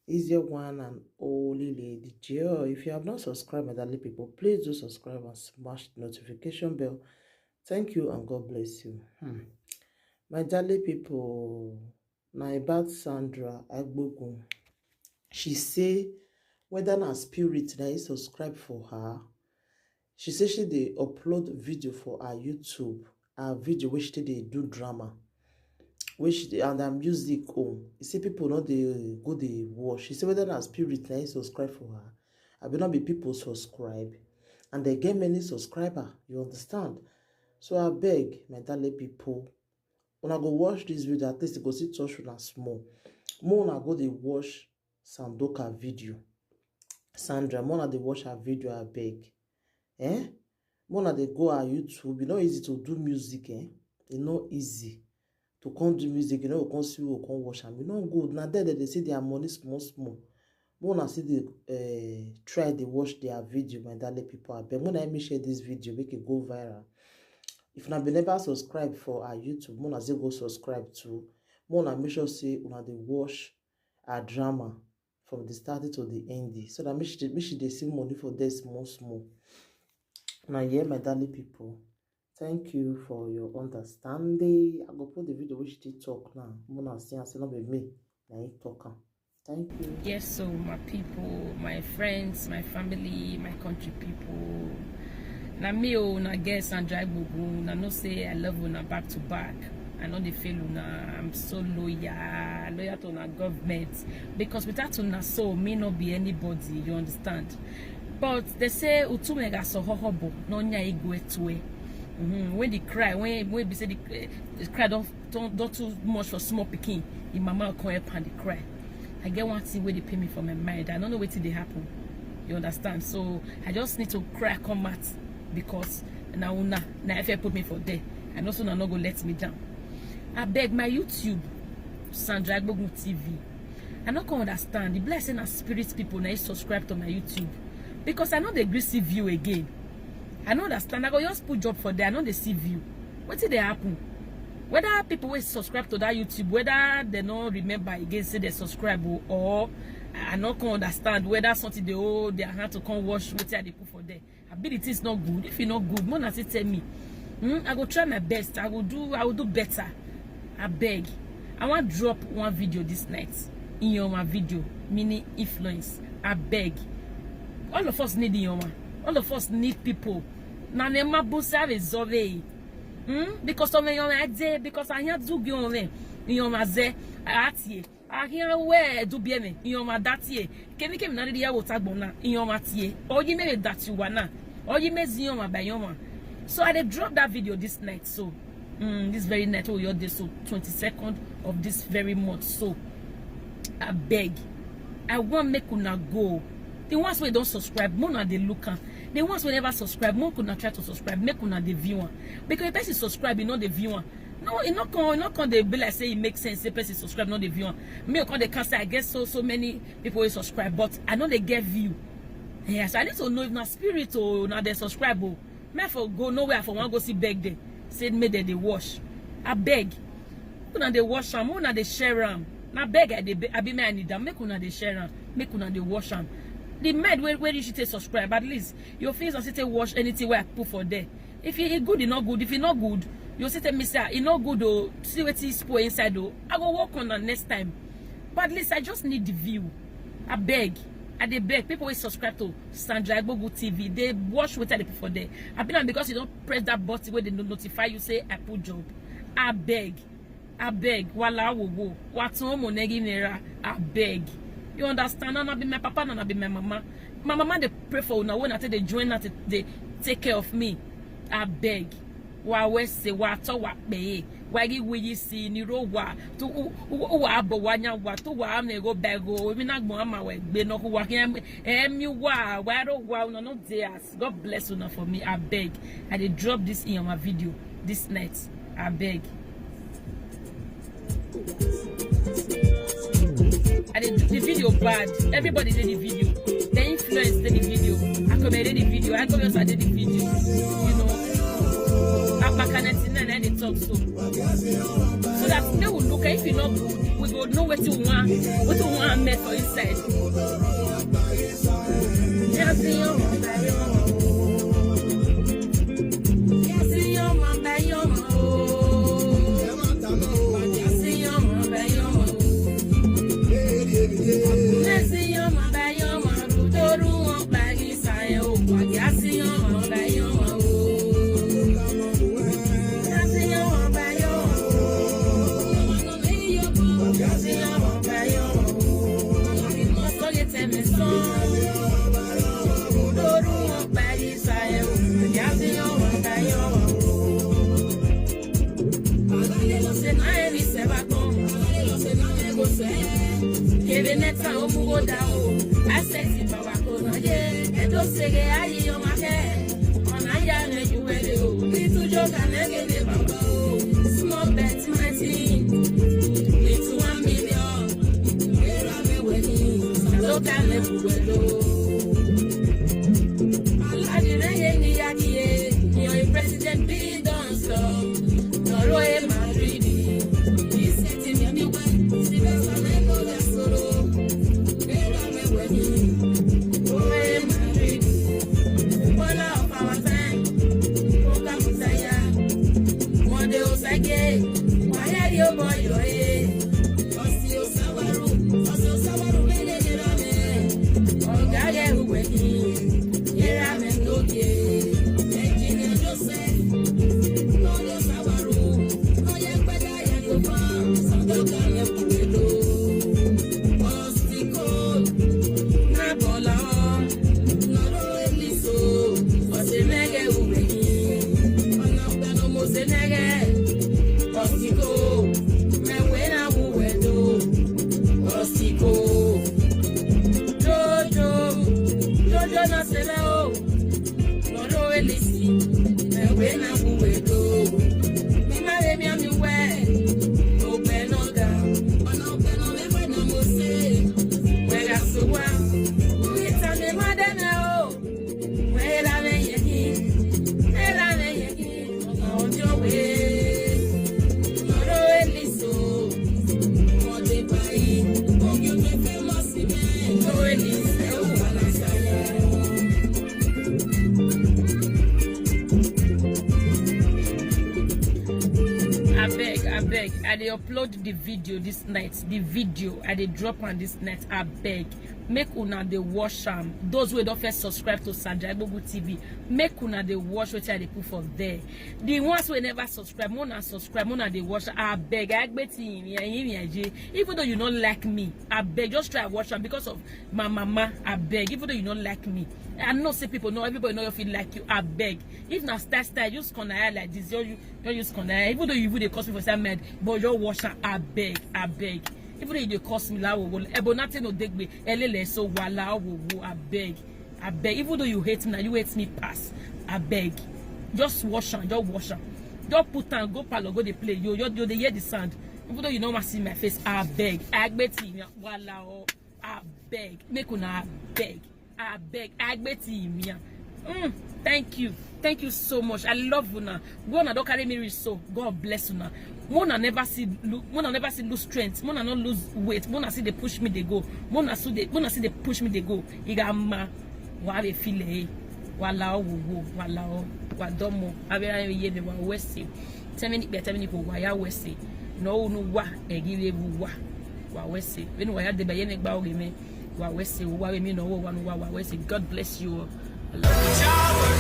is your one and only lady Jill. If you have not subscribed, my darling people, please do subscribe and smash the notification bell. Thank you and God bless you. My darling people, now about Sandra Agbogun. She say whether na spirit na subscribe for her. She say she dey upload video for her YouTube, her video which they do drama. Which and her music home. You see people not they go they watch. She say whether na spirit na subscribe for her. I will not be people subscribe. And they get many subscriber. You understand? So I beg my darling people, when I go watch this video, at least you go see touch una small. More when I go they watch Sandoka video. Sandra, more when they watch her video, I beg. More when they go on YouTube. It's not easy to do music, It's not easy to come do music, come see you, come watch them. It's not good. Now there they see their money small. More when I see they try to watch their video, my darling people. I beg. When I share this video, make it go viral. If you have never subscribed for our YouTube, more say go subscribe to. More make sure say una dey watch our drama from the starting to the ending, so that make sure they see money for this small. Now, yeah, my darling people, thank you for your understanding. I go put the video which they talk now. More say not be me. Now you talk. Thank you. Yes, so my people, my friends, my family, my country people. Na me na get Sandra Agbogun. Na no say I love una back to back. I know they feel una. I'm so loyal to una government, because without una so may not be anybody. You understand? But they say utumega so hohobo no nya igwe tuwe. When they cry, when they say the cry don't too much for small picking. In my mouth come up and they cry. I get one thing where they pay me for my mind. I don't know what till they happen. You understand? So I just need to cry come out. Because now if I put me for there, and also now not go let me down. I beg my YouTube, Sandra Agbogun TV. I not can understand the blessing of spirit people now subscribe to my YouTube, because I know they agree see view again. I know understand. I go just put job for there. I know they see view. What did they happen? Whether people will subscribe to that YouTube, whether they don't remember again say they subscribe, or I not can understand whether something they hold their hand to come watch what they put for there. Ability is not good. If it's not good, more than tell me. I go try my best. I will do better. I beg. I want to drop one video this night in your video, meaning influence. I beg. All of us need your all of us need people. Now nema busa resolve. Because of your idea, because I have to go on in your maze atie. I hear where do be me in your madatie. Can you come na dia wotagbona in your matie? Or you may that you wanna. Or you may see your bayoma. So I drop that video this night. So this very night, oh, your day, so 22nd of this very month. So I beg, I want make una go. The ones who don't subscribe, more na they look at. The ones who never subscribe, more could not try to subscribe, make una the viewer. Because if person subscribe, you know the viewer. No, it not can they be like say it makes sense. The person subscribe, not the viewer. Me can they can't say I guess so many people will subscribe, but I know they get view. Yes, I need to know if na spirit or now they subscribe. Me for go nowhere for one go see beg there. Said me that they wash. I beg. Una they wash them, una they share them. Na beg I be me I need them. Make una they share them. Make una they wash them. The med where you should take subscribe. At least your face and say wash anything where I put for there. If it good, it not good. If it not good, you say me say it not good though. See what is spoil inside though. I go work on that next time. But at least I just need the view. I beg. I they beg people will subscribe to Sandra Agbogun TV. They watch what I put for there. I been because you don't press that button where they notify you say I put job. I beg. Wala wo. What's monegi nera. I beg. You understand? Nana be my papa, nana be my mama. My mama they pray for una when I they join that they take care of me. I beg. Wa we say wa to wa be. Wa gi we si ni ro wa to wa abo wa nya wa to wa am go bego. We na gbo ama we gbe no wa mi wa ro wa una no theirs. God bless una for me. I beg. I dey drop this in my video this night. I beg. I did the video bad. Everybody did the video. The influence did the video. I commented the video. I commented did the video. You know. I'm back and they talk so that they will look. If you not good, we go know what you want met for inside. Yes, your mama, small bet, my team. It's 1 million. Where am I winning? Look at me, you're a president, be done so. No, Madrid. He's setting me anyway. See, that's why I know that's solo. Where am I winning? Madrid. One of our time. One day, why are you boy? I dey upload the video this night. The video I dey drop on this night. I beg, make una dey watch am. Those who don't first subscribe to Sandra Agbogun TV, make una dey watch what I dey put for there. The ones who never subscribe, mona subscribe, mona dey watch. I beg, even though you don't like me, I beg, just try watch am because of my mama. I beg, even though you don't like me. I know say people know, everybody know you feel like you. I beg, if na style, use corner like this. You use corner. Even though you they cost me for some mad, but your washer. I beg. Even though you cost me la wo, but nothing no dig me. Elele so wala wo. I beg. Even though you hate me, now you hate me pass. I beg, just wash am, just put am, go parlor, go dey play. You dey hear the sound. Even though you don't want to see my face, I beg. I beg. Make una beg. I beg. Thank you so much. I love una. Una don't carry me so. God bless una. Mona never see lose strength. Mona not lose weight. Mona see they push me they go. Mona see they push me they go. Igama wa be feel wala wo wadomo abera ye me wa wese. Tell me ko wa ya wese. No wa egire wa wese. When wa ya de ba ye ne gba o me. God bless you. I love you.